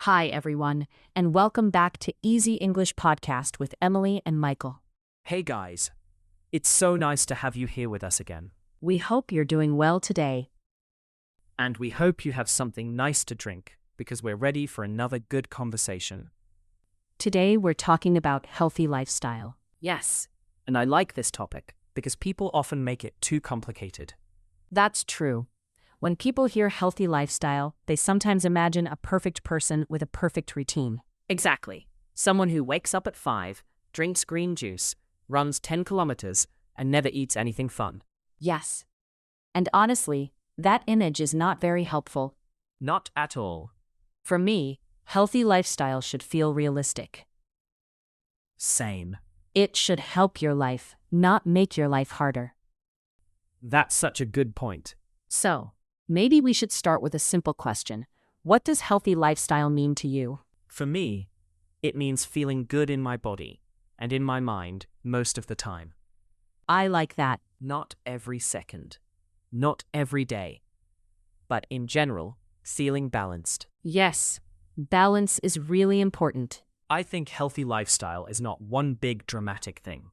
Hi, everyone, and welcome back to Easy English Podcast with Emily and Michael. Hey guys, it's so nice to have you here with us again. We hope you're doing well today. And we hope you have something nice to drink because we're ready for another good conversation. Today, we're talking about healthy lifestyle. Yes, and I like this topic because people often make it too complicated. That's true. When people hear healthy lifestyle, they sometimes imagine a perfect person with a perfect routine. Exactly. Someone who wakes up at 5, drinks green juice, runs 10 kilometers, and never eats anything fun. Yes. And honestly, that image is not very helpful. Not at all. For me, healthy lifestyle should feel realistic. Same. It should help your life, not make your life harder. That's such a good point. So, maybe we should start with a simple question. What does healthy lifestyle mean to you? For me, it means feeling good in my body and in my mind most of the time. I like that. Not every second, not every day, but in general, feeling balanced. Yes, balance is really important. I think healthy lifestyle is not one big dramatic thing.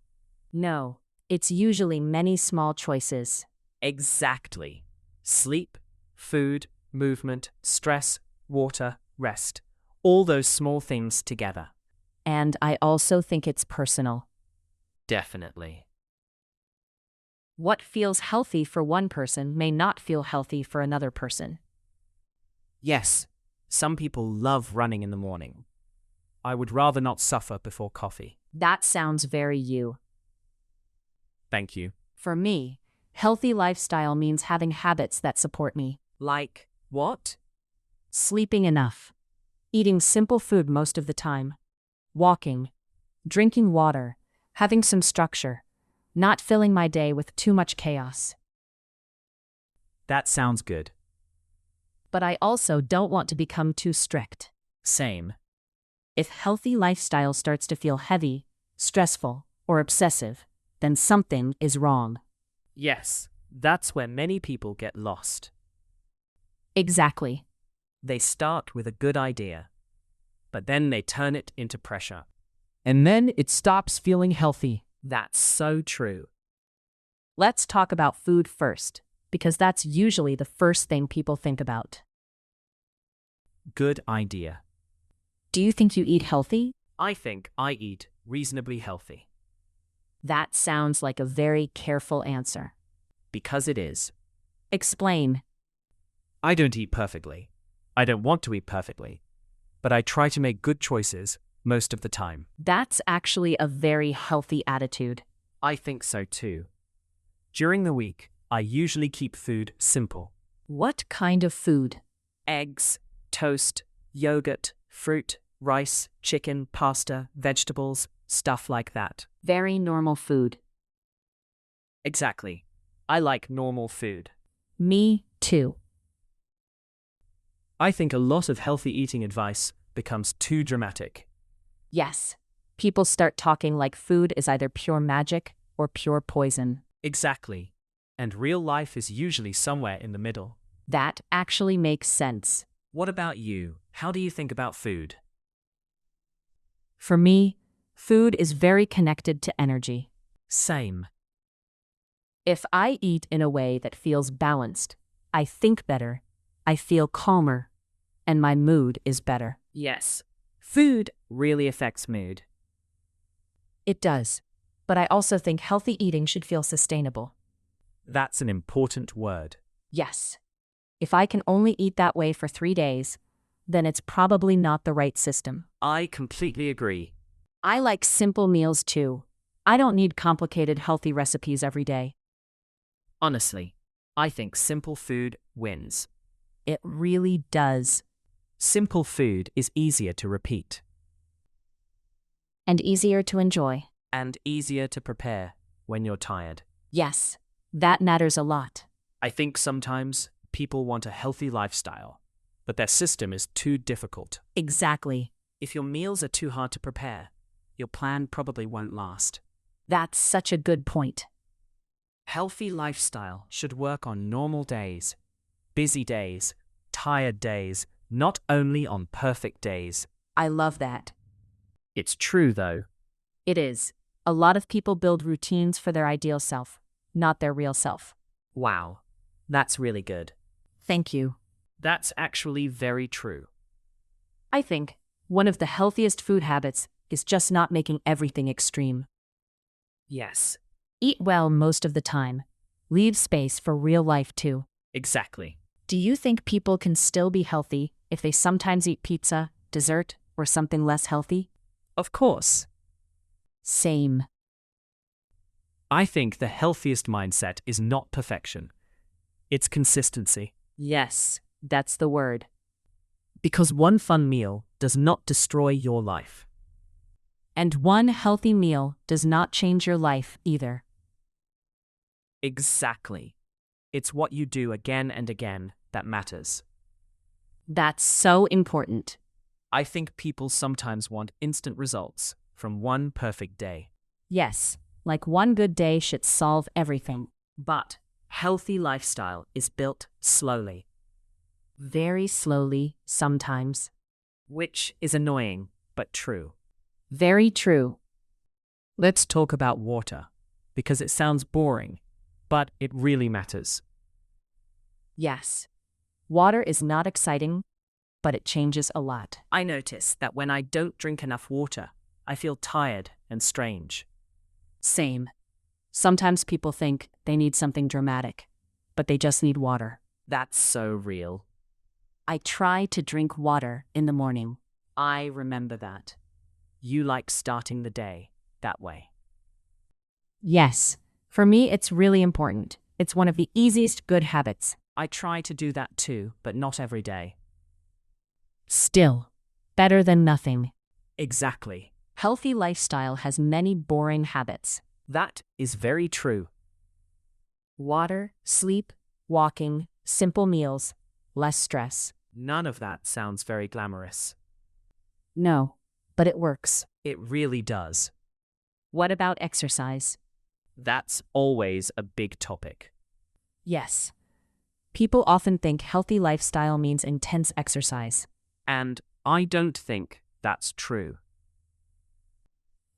No, it's usually many small choices. Exactly. Sleep, food, movement, stress, water, rest. All those small things together. And I also think it's personal. Definitely. What feels healthy for one person may not feel healthy for another person. Yes, some people love running in the morning. I would rather not suffer before coffee. That sounds very you. Thank you. For me, healthy lifestyle means having habits that support me. Like what? Sleeping enough. Eating simple food most of the time. Walking. Drinking water. Having some structure. Not filling my day with too much chaos. That sounds good. But I also don't want to become too strict. Same. If healthy lifestyle starts to feel heavy, stressful, or obsessive, then something is wrong. Yes, that's where many people get lost. Exactly. They start with a good idea, but then they turn it into pressure. And then it stops feeling healthy. That's so true. Let's talk about food first, because that's usually the first thing people think about. Good idea. Do you think you eat healthy? I think I eat reasonably healthy. That sounds like a very careful answer. Because it is. Explain. I don't eat perfectly. I don't want to eat perfectly. But I try to make good choices most of the time. That's actually a very healthy attitude. I think so too. During the week, I usually keep food simple. What kind of food? Eggs, toast, yogurt, fruit, rice, chicken, pasta, vegetables, stuff like that. Very normal food. Exactly. I like normal food. Me too. I think a lot of healthy eating advice becomes too dramatic. Yes. People start talking like food is either pure magic or pure poison. Exactly. And real life is usually somewhere in the middle. That actually makes sense. What about you? How do you think about food? For me, food is very connected to energy. Same. If I eat in a way that feels balanced, I think better, I feel calmer, and my mood is better. Yes. Food really affects mood. It does. But I also think healthy eating should feel sustainable. That's an important word. Yes. If I can only eat that way for 3 days, then it's probably not the right system. I completely agree. I like simple meals too. I don't need complicated healthy recipes every day. Honestly, I think simple food wins. It really does. Simple food is easier to repeat. And easier to enjoy. And easier to prepare when you're tired. Yes, that matters a lot. I think sometimes people want a healthy lifestyle, but their system is too difficult. Exactly. If your meals are too hard to prepare, your plan probably won't last. That's such a good point. Healthy lifestyle should work on normal days, busy days, tired days, not only on perfect days. I love that. It's true, though. It is. A lot of people build routines for their ideal self, not their real self. Wow, that's really good. Thank you. That's actually very true. I think one of the healthiest food habits is just not making everything extreme. Yes, Eat well most of the time. Leave space for real life too. exactly. Do you think people can still be healthy if they sometimes eat pizza, dessert, or something less healthy? Of course. Same. I think the healthiest mindset is not perfection. It's consistency. Yes, that's the word. Because one fun meal does not destroy your life. And one healthy meal does not change your life either. Exactly. It's what you do again and again that matters. That's so important. I think people sometimes want instant results from one perfect day. Yes, like one good day should solve everything. But healthy lifestyle is built slowly, Very slowly, sometimes. which is annoying but true. Very true. Let's talk about water, because it sounds boring, but it really matters. Yes. Water is not exciting, but it changes a lot. I notice that when I don't drink enough water, I feel tired and strange. Same. Sometimes people think they need something dramatic, but they just need water. That's so real. I try to drink water in the morning. I remember that. You like starting the day that way. Yes. For me, it's really important. It's one of the easiest good habits. I try to do that too, but not every day. Still, better than nothing. Exactly. Healthy lifestyle has many boring habits. That is very true. Water, sleep, walking, simple meals, less stress. None of that sounds very glamorous. No, but it works. It really does. What about exercise? That's always a big topic. Yes. People often think healthy lifestyle means intense exercise. And I don't think that's true.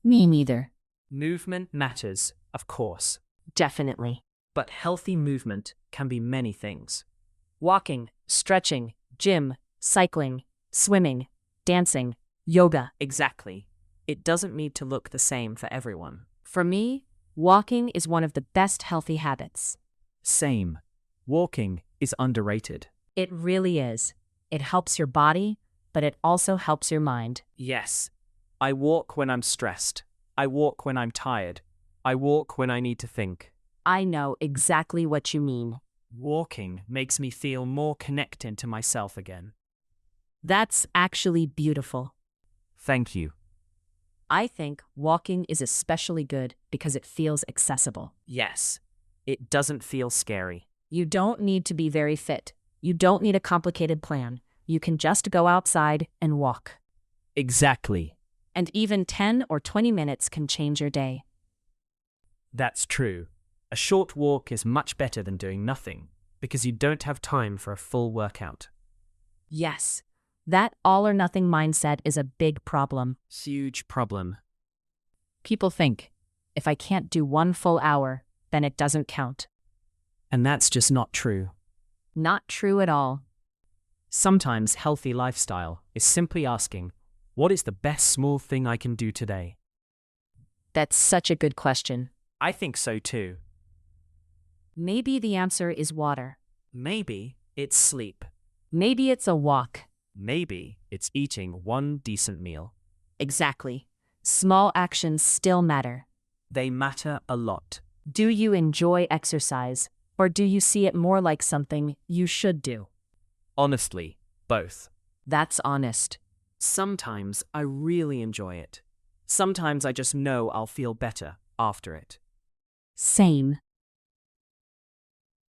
Me neither. Movement matters, of course, Definitely. but healthy movement can be many things. Walking, stretching, gym, cycling, swimming, dancing, yoga. Exactly. It doesn't need to look the same for everyone. For me, walking is one of the best healthy habits. Same. Walking is underrated. It really is. It helps your body, but it also helps your mind. Yes. I walk when I'm stressed. I walk when I'm tired. I walk when I need to think. I know exactly what you mean. Walking makes me feel more connected to myself again. That's actually beautiful. Thank you. I think walking is especially good because it feels accessible. Yes. It doesn't feel scary. You don't need to be very fit. You don't need a complicated plan. You can just go outside and walk. Exactly. And even 10 or 20 minutes can change your day. That's true. A short walk is much better than doing nothing, because you don't have time for a full workout. Yes, that all or nothing mindset is a big problem. Huge problem. People think, if I can't do one full hour, then it doesn't count. And that's just not true. Not true at all. Sometimes healthy lifestyle is simply asking, what is the best small thing I can do today? That's such a good question. I think so too. Maybe the answer is water. Maybe it's sleep. Maybe it's a walk. Maybe it's eating one decent meal. Exactly. Small actions still matter. They matter a lot. Do you enjoy exercise, or do you see it more like something you should do? Honestly, both. That's honest. Sometimes I really enjoy it. Sometimes I just know I'll feel better after it. Same.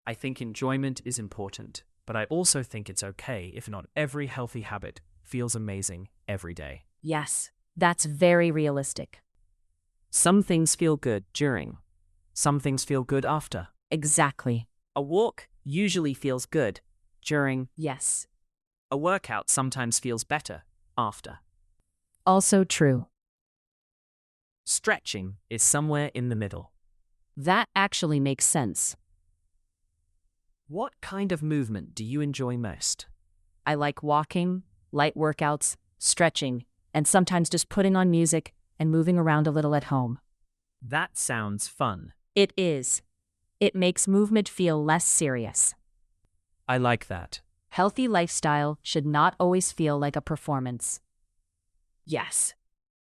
I think enjoyment is important, but I also think it's okay if not every healthy habit feels amazing every day. Yes, that's very realistic. Some things feel good during. Some things feel good after. Exactly. A walk usually feels good during. Yes. A workout sometimes feels better after. Also true. Stretching is somewhere in the middle. That actually makes sense. What kind of movement do you enjoy most? I like walking, light workouts, stretching, and sometimes just putting on music and moving around a little at home. That sounds fun. It is. It makes movement feel less serious. I like that. Healthy lifestyle should not always feel like a performance. Yes.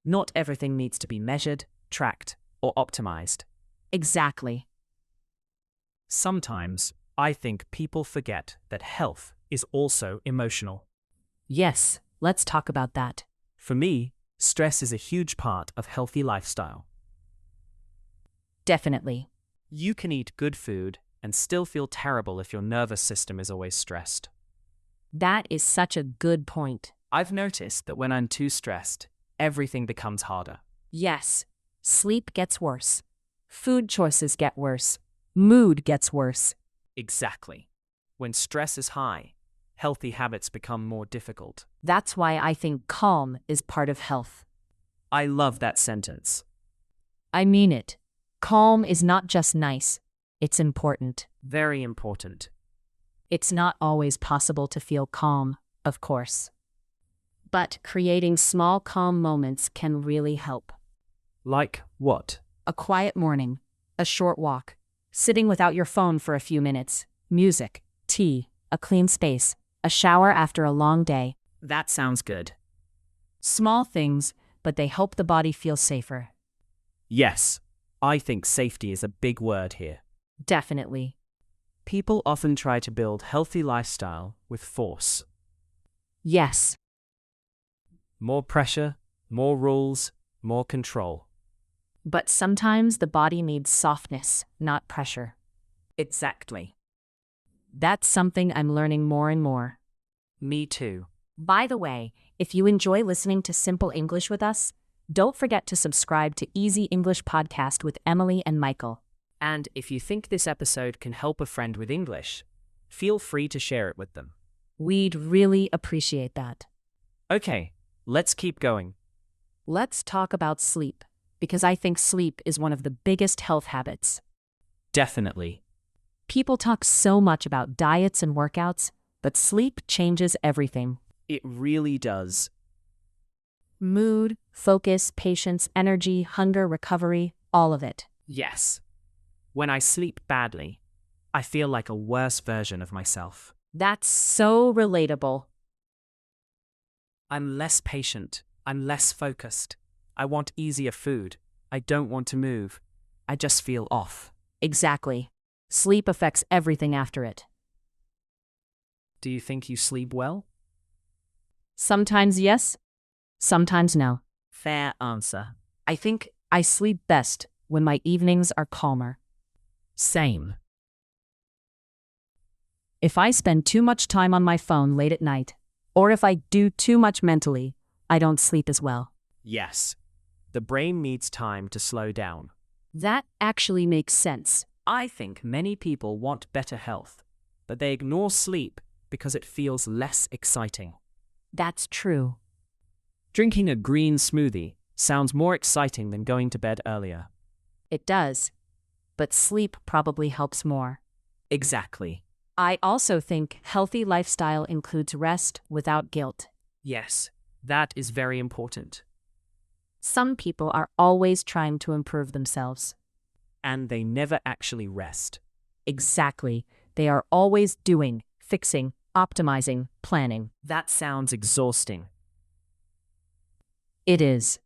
Not everything needs to be measured, tracked, or optimized. Exactly. Sometimes, I think people forget that health is also emotional. Yes, let's talk about that. For me, stress is a huge part of healthy lifestyle. Definitely. You can eat good food and still feel terrible if your nervous system is always stressed. That is such a good point. I've noticed that when I'm too stressed, everything becomes harder. Yes, sleep gets worse. Food choices get worse. Mood gets worse. Exactly. When stress is high, healthy habits become more difficult. That's why I think calm is part of health. I love that sentence. I mean it. Calm is not just nice, it's important. Very important. It's not always possible to feel calm, of course. But creating small calm moments can really help. Like what? A quiet morning, a short walk, sitting without your phone for a few minutes, music, tea, a clean space, a shower after a long day. That sounds good. Small things, but they help the body feel safer. Yes, I think safety is a big word here. Definitely. People often try to build healthy lifestyle with force. Yes, More pressure, more rules, more control. but sometimes the body needs softness, not pressure. Exactly. That's something I'm learning more and more. Me too. By the way, if you enjoy listening to Simple English with us, don't forget to subscribe to Easy English Podcast with Emily and Michael. And if you think this episode can help a friend with English, feel free to share it with them. We'd really appreciate that. Okay, let's keep going. Let's talk about sleep, because I think sleep is one of the biggest health habits. Definitely. People talk so much about diets and workouts, but sleep changes everything. It really does. Mood, focus, patience, energy, hunger, recovery, all of it. Yes. When I sleep badly, I feel like a worse version of myself. That's so relatable. I'm less patient. I'm less focused. I want easier food. I don't want to move. I just feel off. Exactly. Sleep affects everything after it. Do you think you sleep well? Sometimes yes, sometimes no. Fair answer. I think I sleep best when my evenings are calmer. Same. If I spend too much time on my phone late at night, or if I do too much mentally, I don't sleep as well. Yes. The brain needs time to slow down. That actually makes sense. I think many people want better health, but they ignore sleep because it feels less exciting. That's true. Drinking a green smoothie sounds more exciting than going to bed earlier. It does. But sleep probably helps more. Exactly. I also think healthy lifestyle includes rest without guilt. Yes, that is very important. Some people are always trying to improve themselves. And they never actually rest. Exactly. They are always doing, fixing, optimizing, planning. That sounds exhausting. It is.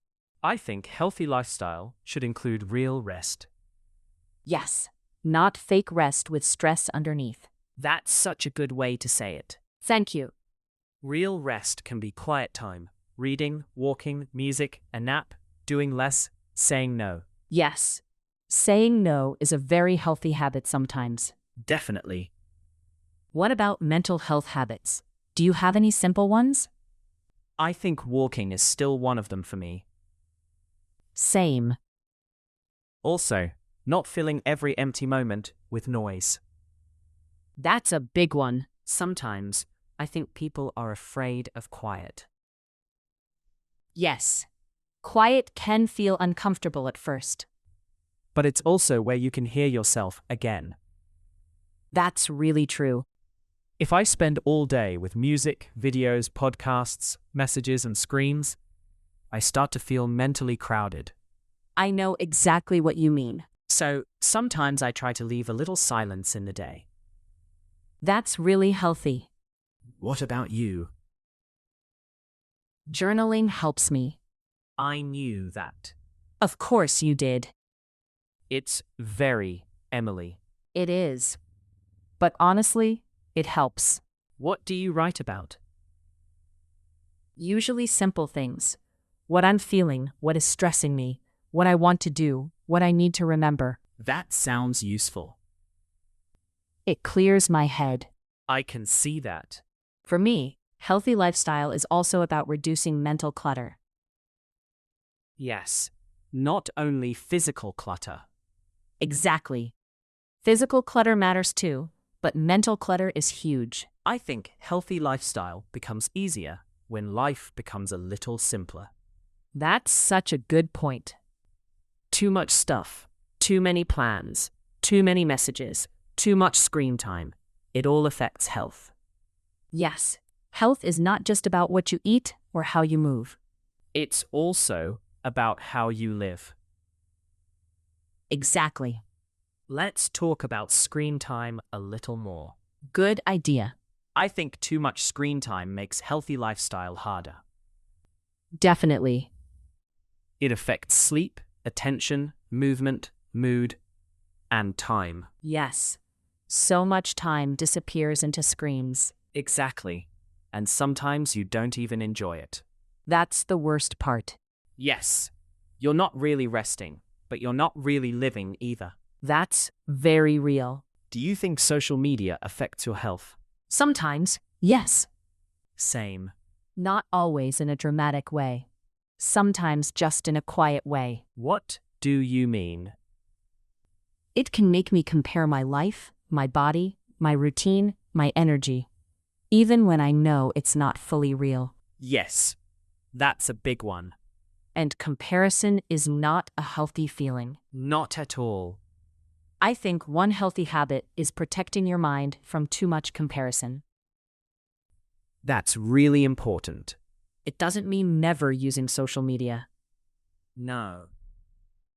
I think healthy lifestyle should include real rest. Yes. Not fake rest with stress underneath. That's such a good way to say it. Thank you. Real rest can be quiet time, reading, walking, music, a nap, doing less, saying no. Yes. Saying no is a very healthy habit sometimes. Definitely. What about mental health habits? Do you have any simple ones? I think walking is still one of them for me. Same. Also, not filling every empty moment with noise. That's a big one. Sometimes, I think people are afraid of quiet. Yes. Quiet can feel uncomfortable at first. But it's also where you can hear yourself again. That's really true. If I spend all day with music, videos, podcasts, messages, and screens, I start to feel mentally crowded. I know exactly what you mean. So sometimes I try to leave a little silence in the day. That's really healthy. What about you? Journaling helps me. I knew that. Of course you did. It's very Emily. It is. But honestly, it helps. What do you write about? Usually simple things. What I'm feeling, what is stressing me, what I want to do, what I need to remember. That sounds useful. It clears my head. I can see that. For me, healthy lifestyle is also about reducing mental clutter. Yes, not only physical clutter. Exactly. Physical clutter matters too, but mental clutter is huge. I think healthy lifestyle becomes easier when life becomes a little simpler. That's such a good point. Too much stuff, too many plans, too many messages, too much screen time. It all affects health. Yes, health is not just about what you eat or how you move. It's also about how you live. Exactly. Let's talk about screen time a little more. Good idea. I think too much screen time makes healthy lifestyle harder. Definitely. It affects sleep, attention, movement, mood, and time. Yes. So much time disappears into screens. Exactly. And sometimes you don't even enjoy it. That's the worst part. Yes, you're not really resting, but you're not really living either. That's very real. Do you think social media affects your health? Sometimes, yes. Same. Not always in a dramatic way. Sometimes just in a quiet way. What do you mean? It can make me compare my life, my body, my routine, my energy, even when I know it's not fully real. Yes, that's a big one. And comparison is not a healthy feeling. Not at all. I think one healthy habit is protecting your mind from too much comparison. That's really important. It doesn't mean never using social media. No.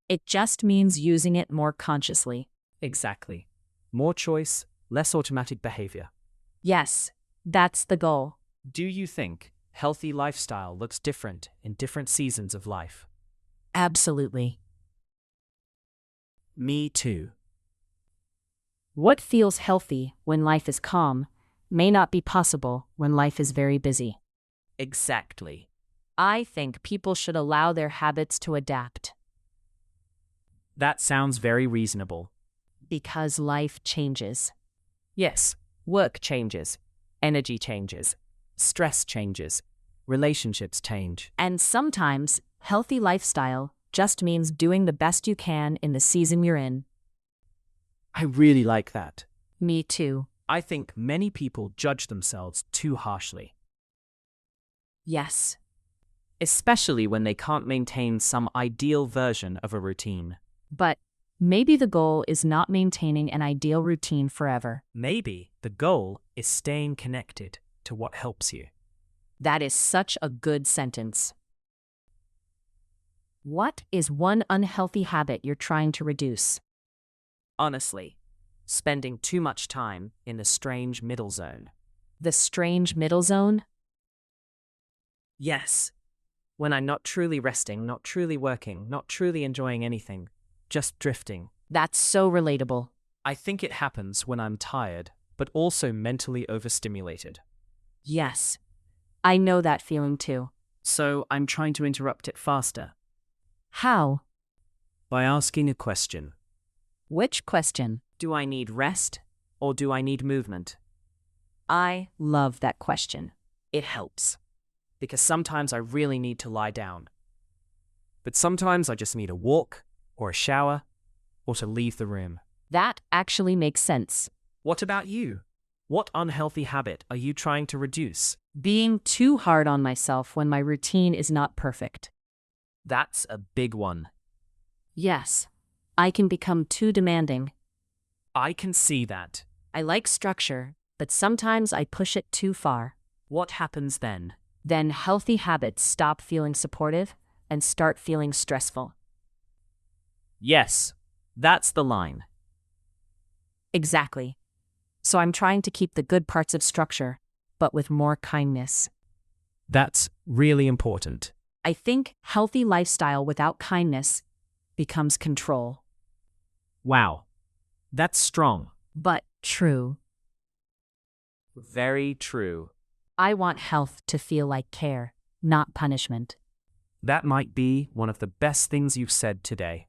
It just means using it more consciously. Exactly. More choice, less automatic behavior. Yes, that's the goal. Do you think healthy lifestyle looks different in different seasons of life? Absolutely. Me too. What feels healthy when life is calm may not be possible when life is very busy. Exactly. I think people should allow their habits to adapt. That sounds very reasonable. Because life changes. Yes, work changes, energy changes, stress changes, relationships change. And sometimes, healthy lifestyle just means doing the best you can in the season you're in. I really like that. Me too. I think many people judge themselves too harshly, Yes. especially when they can't maintain some ideal version of a routine. But maybe the goal is not maintaining an ideal routine forever. Maybe the goal is staying connected to what helps you. That is such a good sentence. What is one unhealthy habit you're trying to reduce? Honestly, spending too much time in the strange middle zone. The strange middle zone? Yes. When I'm not truly resting, not truly working, not truly enjoying anything, just drifting. That's so relatable. I think it happens when I'm tired, but also mentally overstimulated. Yes. I know that feeling too. So I'm trying to interrupt it faster How? by asking a question. Which question? Do I need rest or do I need movement? I love that question. It helps, because sometimes I really need to lie down. But sometimes I just need a walk or a shower or to leave the room. That actually makes sense. What about you? What unhealthy habit are you trying to reduce? Being too hard on myself when my routine is not perfect. That's a big one. Yes, I can become too demanding. I can see that. I like structure, but sometimes I push it too far. What happens then? Then healthy habits stop feeling supportive and start feeling stressful. Yes, that's the line. Exactly. So I'm trying to keep the good parts of structure, but with more kindness. That's really important. I think healthy lifestyle without kindness becomes control. Wow, that's strong. But true. Very true. I want health to feel like care, not punishment. That might be one of the best things you've said today.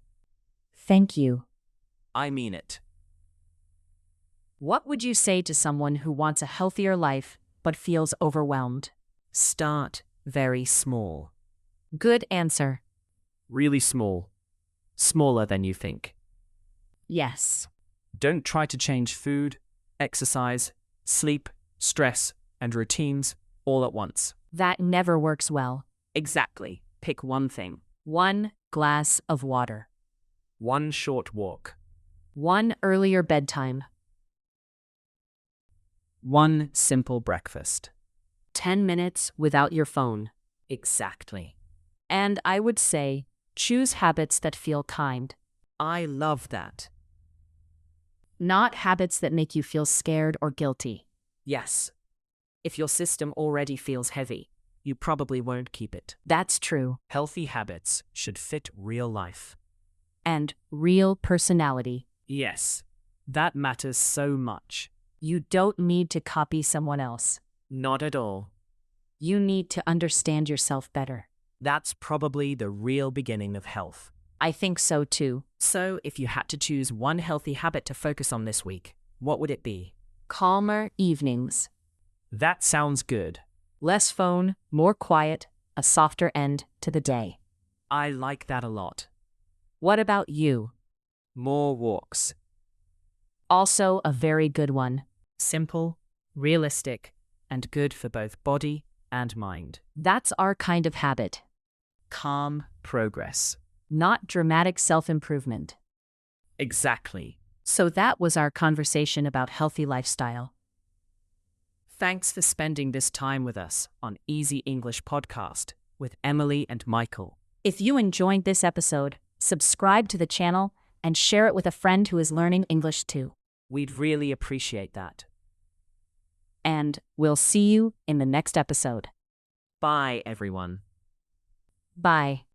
Thank you. I mean it. What would you say to someone who wants a healthier life but feels overwhelmed? Start very small. Good answer. Really small. Smaller than you think. Yes. Don't try to change food, exercise, sleep, stress, and routines all at once. That never works well. Exactly. Pick one thing. 1 glass of water. One short walk. 1 earlier bedtime. One simple breakfast. 10 minutes without your phone. Exactly. And I would say, choose habits that feel kind. I love that. Not habits that make you feel scared or guilty. Yes. If your system already feels heavy, you probably won't keep it. That's true. Healthy habits should fit real life. And real personality. Yes, that matters so much. You don't need to copy someone else. Not at all. You need to understand yourself better. That's probably the real beginning of health. I think so too. So, if you had to choose one healthy habit to focus on this week, what would it be? Calmer evenings. That sounds good. Less phone, more quiet, a softer end to the day. I like that a lot. What about you? More walks. Also a very good one. Simple, realistic, and good for both body and mind. That's our kind of habit. Calm progress. Not dramatic self-improvement. Exactly. So that was our conversation about healthy lifestyle. Thanks for spending this time with us on Easy English Podcast with Emily and Michael. If you enjoyed this episode, subscribe to the channel and share it with a friend who is learning English too. We'd really appreciate that. And we'll see you in the next episode. Bye, everyone. Bye.